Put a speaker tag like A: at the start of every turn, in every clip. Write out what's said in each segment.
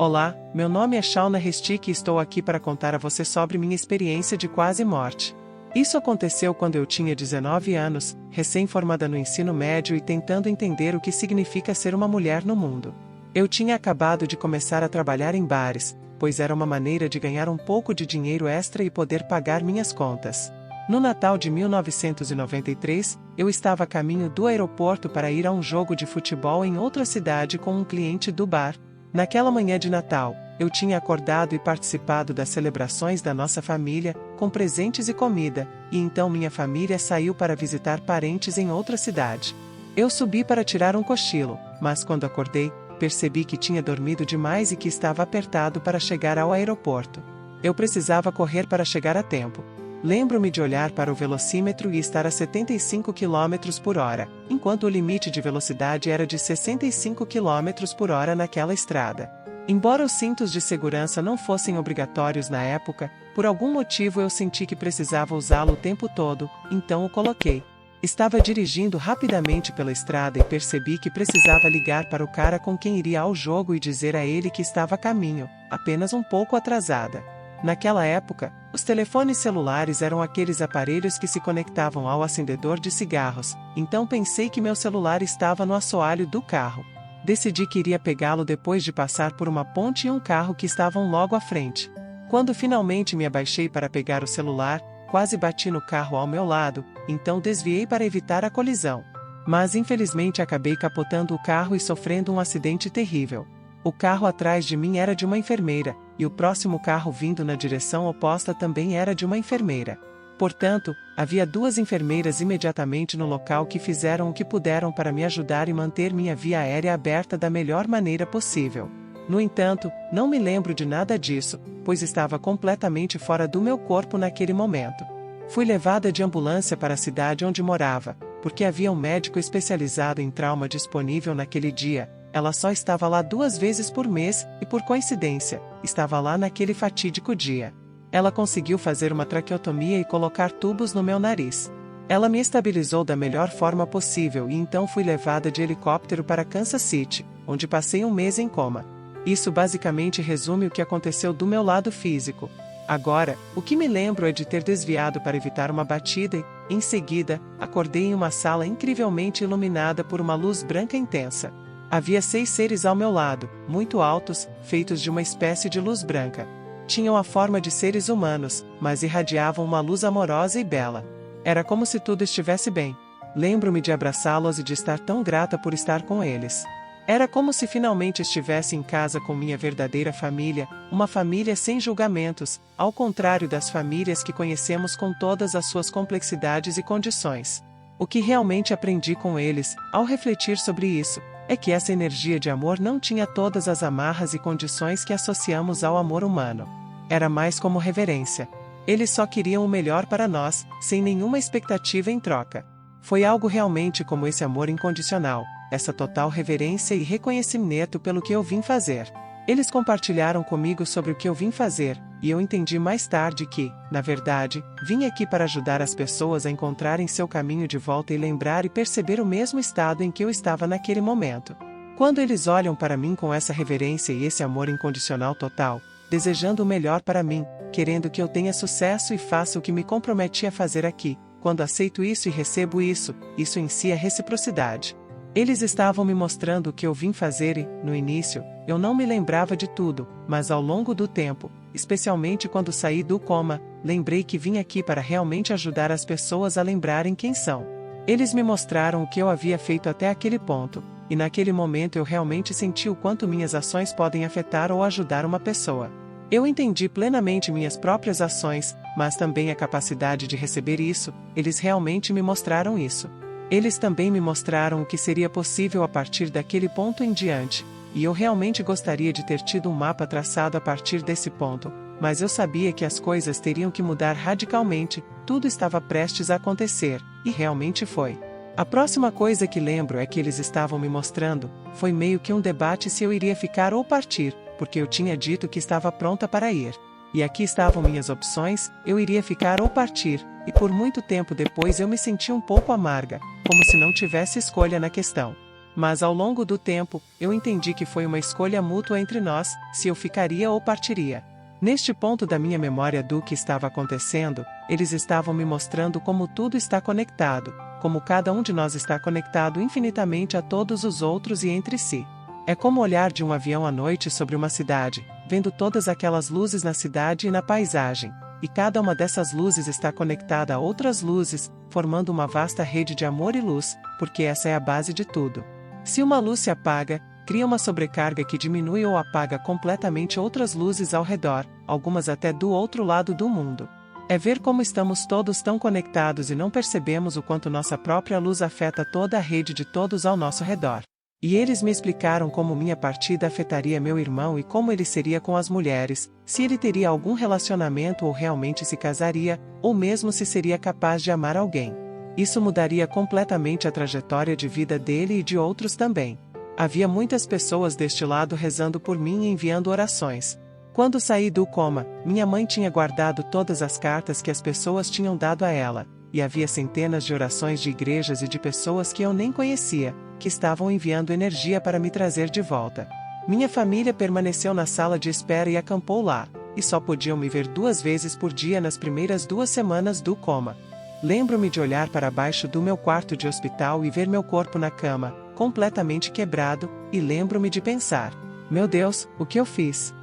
A: Olá, meu nome é Shauna Restic e estou aqui para contar a você sobre minha experiência de quase morte. Isso aconteceu quando eu tinha 19 anos, recém-formada no ensino médio e tentando entender o que significa ser uma mulher no mundo. Eu tinha acabado de começar a trabalhar em bares, pois era uma maneira de ganhar um pouco de dinheiro extra e poder pagar minhas contas. No Natal de 1993, eu estava a caminho do aeroporto para ir a um jogo de futebol em outra cidade com um cliente do bar. Naquela manhã de Natal, eu tinha acordado e participado das celebrações da nossa família, com presentes e comida, e então minha família saiu para visitar parentes em outra cidade. Eu subi para tirar um cochilo, mas quando acordei, percebi que tinha dormido demais e que estava apertado para chegar ao aeroporto. Eu precisava correr para chegar a tempo. Lembro-me de olhar para o velocímetro e estar a 75 km por hora, enquanto o limite de velocidade era de 65 km por hora naquela estrada. Embora os cintos de segurança não fossem obrigatórios na época, por algum motivo eu senti que precisava usá-lo o tempo todo, então o coloquei. Estava dirigindo rapidamente pela estrada e percebi que precisava ligar para o cara com quem iria ao jogo e dizer a ele que estava a caminho, apenas um pouco atrasada. Naquela época, os telefones celulares eram aqueles aparelhos que se conectavam ao acendedor de cigarros, então pensei que meu celular estava no assoalho do carro. Decidi que iria pegá-lo depois de passar por uma ponte e um carro que estavam logo à frente. Quando finalmente me abaixei para pegar o celular, quase bati no carro ao meu lado, então desviei para evitar a colisão. Mas infelizmente acabei capotando o carro e sofrendo um acidente terrível. O carro atrás de mim era de uma enfermeira, e o próximo carro vindo na direção oposta também era de uma enfermeira. Portanto, havia duas enfermeiras imediatamente no local que fizeram o que puderam para me ajudar e manter minha via aérea aberta da melhor maneira possível. No entanto, não me lembro de nada disso, pois estava completamente fora do meu corpo naquele momento. Fui levada de ambulância para a cidade onde morava, porque havia um médico especializado em trauma disponível naquele dia. Ela só estava lá 2 vezes por mês, e por coincidência, estava lá naquele fatídico dia. Ela conseguiu fazer uma traqueotomia e colocar tubos no meu nariz. Ela me estabilizou da melhor forma possível e então fui levada de helicóptero para Kansas City, onde passei 1 mês em coma. Isso basicamente resume o que aconteceu do meu lado físico. Agora, o que me lembro é de ter desviado para evitar uma batida e, em seguida, acordei em uma sala incrivelmente iluminada por uma luz branca intensa. Havia 6 seres ao meu lado, muito altos, feitos de uma espécie de luz branca. Tinham a forma de seres humanos, mas irradiavam uma luz amorosa e bela. Era como se tudo estivesse bem. Lembro-me de abraçá-los e de estar tão grata por estar com eles. Era como se finalmente estivesse em casa com minha verdadeira família, uma família sem julgamentos, ao contrário das famílias que conhecemos com todas as suas complexidades e condições. O que realmente aprendi com eles, ao refletir sobre isso, é que essa energia de amor não tinha todas as amarras e condições que associamos ao amor humano. Era mais como reverência. Eles só queriam o melhor para nós, sem nenhuma expectativa em troca. Foi algo realmente como esse amor incondicional, essa total reverência e reconhecimento pelo que eu vim fazer. Eles compartilharam comigo sobre o que eu vim fazer, e eu entendi mais tarde que, na verdade, vim aqui para ajudar as pessoas a encontrarem seu caminho de volta e lembrar e perceber o mesmo estado em que eu estava naquele momento. Quando eles olham para mim com essa reverência e esse amor incondicional total, desejando o melhor para mim, querendo que eu tenha sucesso e faça o que me comprometi a fazer aqui, quando aceito isso e recebo isso em si é reciprocidade. Eles estavam me mostrando o que eu vim fazer e, no início, eu não me lembrava de tudo, mas ao longo do tempo, especialmente quando saí do coma, lembrei que vim aqui para realmente ajudar as pessoas a lembrarem quem são. Eles me mostraram o que eu havia feito até aquele ponto, e naquele momento eu realmente senti o quanto minhas ações podem afetar ou ajudar uma pessoa. Eu entendi plenamente minhas próprias ações, mas também a capacidade de receber isso, eles realmente me mostraram isso. Eles também me mostraram o que seria possível a partir daquele ponto em diante, e eu realmente gostaria de ter tido um mapa traçado a partir desse ponto, mas eu sabia que as coisas teriam que mudar radicalmente, tudo estava prestes a acontecer, e realmente foi. A próxima coisa que lembro é que eles estavam me mostrando, foi meio que um debate se eu iria ficar ou partir, porque eu tinha dito que estava pronta para ir. E aqui estavam minhas opções, eu iria ficar ou partir, e por muito tempo depois eu me senti um pouco amarga, como se não tivesse escolha na questão. Mas ao longo do tempo, eu entendi que foi uma escolha mútua entre nós, se eu ficaria ou partiria. Neste ponto da minha memória do que estava acontecendo, eles estavam me mostrando como tudo está conectado, como cada um de nós está conectado infinitamente a todos os outros e entre si. É como olhar de um avião à noite sobre uma cidade, vendo todas aquelas luzes na cidade e na paisagem, e cada uma dessas luzes está conectada a outras luzes, formando uma vasta rede de amor e luz, porque essa é a base de tudo. Se uma luz se apaga, cria uma sobrecarga que diminui ou apaga completamente outras luzes ao redor, algumas até do outro lado do mundo. É ver como estamos todos tão conectados e não percebemos o quanto nossa própria luz afeta toda a rede de todos ao nosso redor. E eles me explicaram como minha partida afetaria meu irmão e como ele seria com as mulheres, se ele teria algum relacionamento ou realmente se casaria, ou mesmo se seria capaz de amar alguém. Isso mudaria completamente a trajetória de vida dele e de outros também. Havia muitas pessoas deste lado rezando por mim e enviando orações. Quando saí do coma, minha mãe tinha guardado todas as cartas que as pessoas tinham dado a ela, e havia centenas de orações de igrejas e de pessoas que eu nem conhecia, que estavam enviando energia para me trazer de volta. Minha família permaneceu na sala de espera e acampou lá, e só podiam me ver 2 vezes por dia nas primeiras 2 semanas do coma. Lembro-me de olhar para baixo do meu quarto de hospital e ver meu corpo na cama, completamente quebrado, e lembro-me de pensar: meu Deus, o que eu fiz?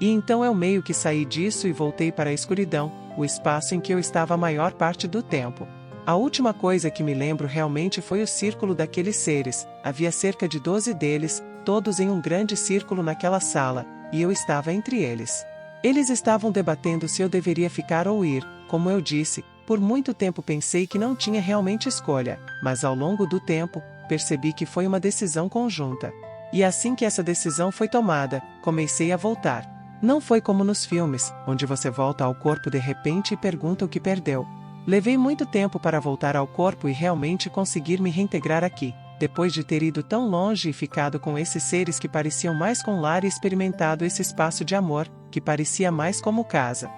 A: E então eu meio que saí disso e voltei para a escuridão, o espaço em que eu estava a maior parte do tempo. A última coisa que me lembro realmente foi o círculo daqueles seres, havia cerca de 12 deles, todos em um grande círculo naquela sala, e eu estava entre eles. Eles estavam debatendo se eu deveria ficar ou ir, como eu disse, por muito tempo pensei que não tinha realmente escolha, mas ao longo do tempo, percebi que foi uma decisão conjunta. E assim que essa decisão foi tomada, comecei a voltar. Não foi como nos filmes, onde você volta ao corpo de repente e pergunta o que perdeu. Levei muito tempo para voltar ao corpo e realmente conseguir me reintegrar aqui, depois de ter ido tão longe e ficado com esses seres que pareciam mais com lar e experimentado esse espaço de amor, que parecia mais como casa.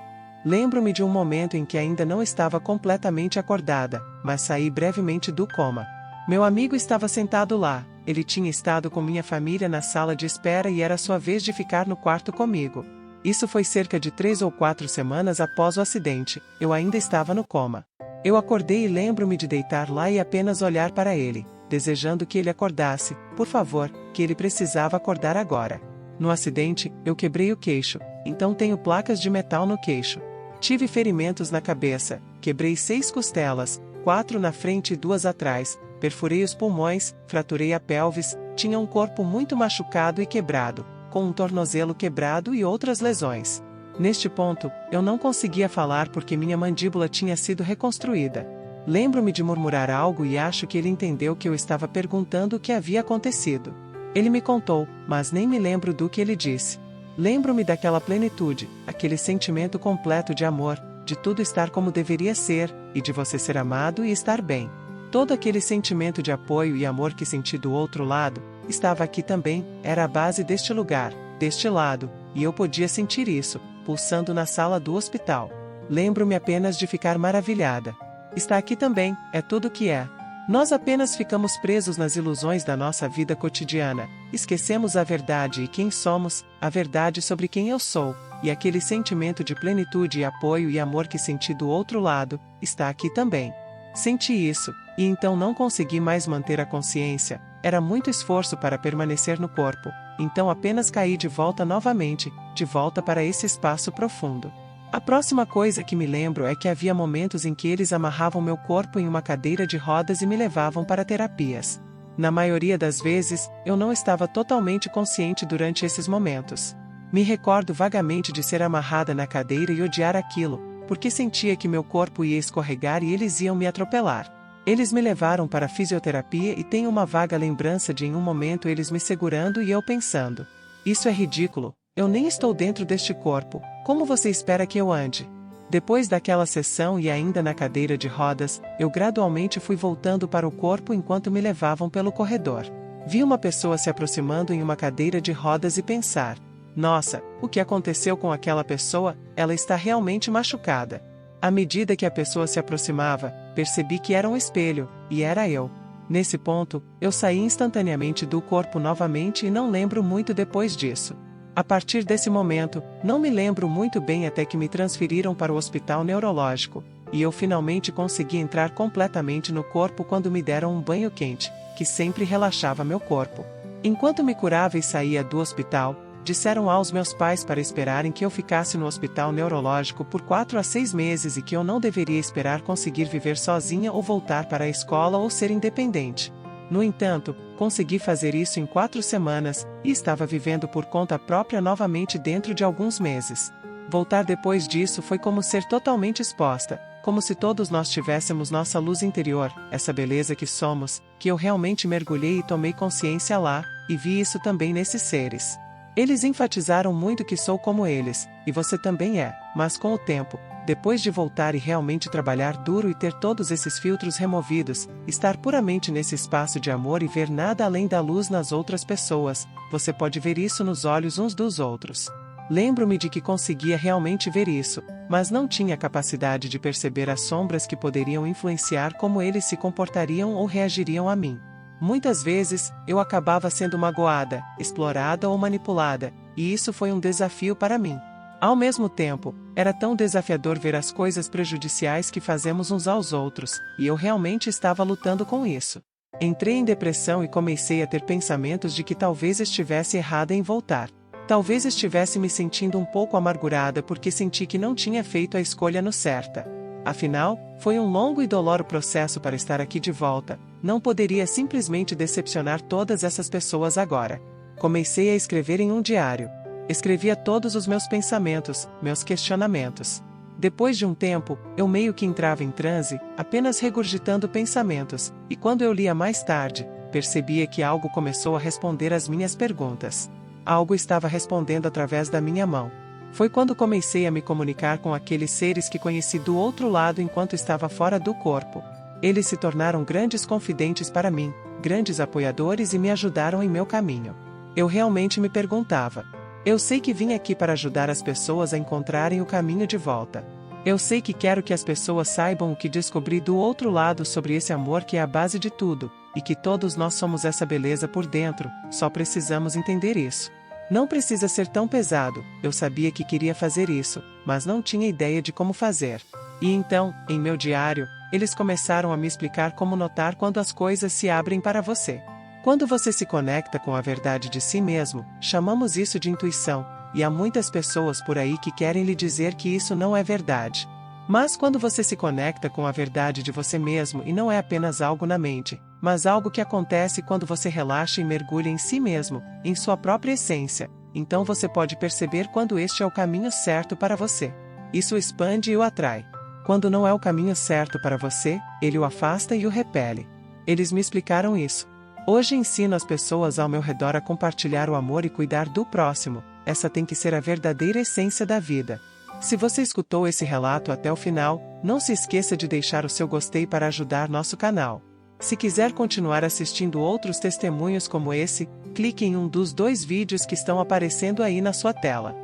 A: Lembro-me de um momento em que ainda não estava completamente acordada, mas saí brevemente do coma. Meu amigo estava sentado lá, ele tinha estado com minha família na sala de espera e era sua vez de ficar no quarto comigo. Isso foi cerca de 3 ou 4 semanas após o acidente, eu ainda estava no coma. Eu acordei e lembro-me de deitar lá e apenas olhar para ele, desejando que ele acordasse, por favor, que ele precisava acordar agora. No acidente, eu quebrei o queixo, então tenho placas de metal no queixo. Tive ferimentos na cabeça, quebrei 6 costelas, 4 na frente e 2 atrás, perfurei os pulmões, fraturei a pelvis, tinha um corpo muito machucado e quebrado, com um tornozelo quebrado e outras lesões. Neste ponto, eu não conseguia falar porque minha mandíbula tinha sido reconstruída. Lembro-me de murmurar algo e acho que ele entendeu que eu estava perguntando o que havia acontecido. Ele me contou, mas nem me lembro do que ele disse. Lembro-me daquela plenitude, aquele sentimento completo de amor, de tudo estar como deveria ser, e de você ser amado e estar bem. Todo aquele sentimento de apoio e amor que senti do outro lado, estava aqui também, era a base deste lugar, deste lado, e eu podia sentir isso, pulsando na sala do hospital. Lembro-me apenas de ficar maravilhada. Está aqui também, é tudo o que é. Nós apenas ficamos presos nas ilusões da nossa vida cotidiana, esquecemos a verdade e quem somos, a verdade sobre quem eu sou, e aquele sentimento de plenitude e apoio e amor que senti do outro lado, está aqui também. Senti isso, e então não consegui mais manter a consciência, era muito esforço para permanecer no corpo, então apenas caí de volta novamente, de volta para esse espaço profundo. A próxima coisa que me lembro é que havia momentos em que eles amarravam meu corpo em uma cadeira de rodas e me levavam para terapias. Na maioria das vezes, eu não estava totalmente consciente durante esses momentos. Me recordo vagamente de ser amarrada na cadeira e odiar aquilo, porque sentia que meu corpo ia escorregar e eles iam me atropelar. Eles me levaram para a fisioterapia e tenho uma vaga lembrança de em um momento eles me segurando e eu pensando: isso é ridículo, eu nem estou dentro deste corpo, como você espera que eu ande? Depois daquela sessão e ainda na cadeira de rodas, eu gradualmente fui voltando para o corpo enquanto me levavam pelo corredor. Vi uma pessoa se aproximando em uma cadeira de rodas e pensar: nossa, o que aconteceu com aquela pessoa? Ela está realmente machucada. À medida que a pessoa se aproximava, percebi que era um espelho, e era eu. Nesse ponto, eu saí instantaneamente do corpo novamente e não lembro muito depois disso. A partir desse momento, não me lembro muito bem até que me transferiram para o hospital neurológico, e eu finalmente consegui entrar completamente no corpo quando me deram um banho quente, que sempre relaxava meu corpo. Enquanto me curava e saía do hospital, disseram aos meus pais para esperarem que eu ficasse no hospital neurológico por 4 a 6 meses e que eu não deveria esperar conseguir viver sozinha ou voltar para a escola ou ser independente. No entanto, consegui fazer isso em 4 semanas, e estava vivendo por conta própria novamente dentro de alguns meses. Voltar depois disso foi como ser totalmente exposta, como se todos nós tivéssemos nossa luz interior, essa beleza que somos, que eu realmente mergulhei e tomei consciência lá, e vi isso também nesses seres. Eles enfatizaram muito que sou como eles, e você também é, mas com o tempo, depois de voltar e realmente trabalhar duro e ter todos esses filtros removidos, estar puramente nesse espaço de amor e ver nada além da luz nas outras pessoas, você pode ver isso nos olhos uns dos outros. Lembro-me de que conseguia realmente ver isso, mas não tinha capacidade de perceber as sombras que poderiam influenciar como eles se comportariam ou reagiriam a mim. Muitas vezes, eu acabava sendo magoada, explorada ou manipulada, e isso foi um desafio para mim. Ao mesmo tempo, era tão desafiador ver as coisas prejudiciais que fazemos uns aos outros, e eu realmente estava lutando com isso. Entrei em depressão e comecei a ter pensamentos de que talvez estivesse errada em voltar. Talvez estivesse me sentindo um pouco amargurada porque senti que não tinha feito a escolha no certa. Afinal, foi um longo e doloroso processo para estar aqui de volta, não poderia simplesmente decepcionar todas essas pessoas agora. Comecei a escrever em um diário. Escrevia todos os meus pensamentos, meus questionamentos. Depois de um tempo, eu meio que entrava em transe, apenas regurgitando pensamentos, e quando eu lia mais tarde, percebia que algo começou a responder às minhas perguntas. Algo estava respondendo através da minha mão. Foi quando comecei a me comunicar com aqueles seres que conheci do outro lado enquanto estava fora do corpo. Eles se tornaram grandes confidentes para mim, grandes apoiadores e me ajudaram em meu caminho. Eu realmente me perguntava: eu sei que vim aqui para ajudar as pessoas a encontrarem o caminho de volta. Eu sei que quero que as pessoas saibam o que descobri do outro lado sobre esse amor que é a base de tudo, e que todos nós somos essa beleza por dentro, só precisamos entender isso. Não precisa ser tão pesado, eu sabia que queria fazer isso, mas não tinha ideia de como fazer. E então, em meu diário, eles começaram a me explicar como notar quando as coisas se abrem para você. Quando você se conecta com a verdade de si mesmo, chamamos isso de intuição, e há muitas pessoas por aí que querem lhe dizer que isso não é verdade. Mas quando você se conecta com a verdade de você mesmo e não é apenas algo na mente, mas algo que acontece quando você relaxa e mergulha em si mesmo, em sua própria essência, então você pode perceber quando este é o caminho certo para você. Isso o expande e o atrai. Quando não é o caminho certo para você, ele o afasta e o repele. Eles me explicaram isso. Hoje ensino as pessoas ao meu redor a compartilhar o amor e cuidar do próximo. Essa tem que ser a verdadeira essência da vida. Se você escutou esse relato até o final, não se esqueça de deixar o seu gostei para ajudar nosso canal. Se quiser continuar assistindo outros testemunhos como esse, clique em um dos 2 vídeos que estão aparecendo aí na sua tela.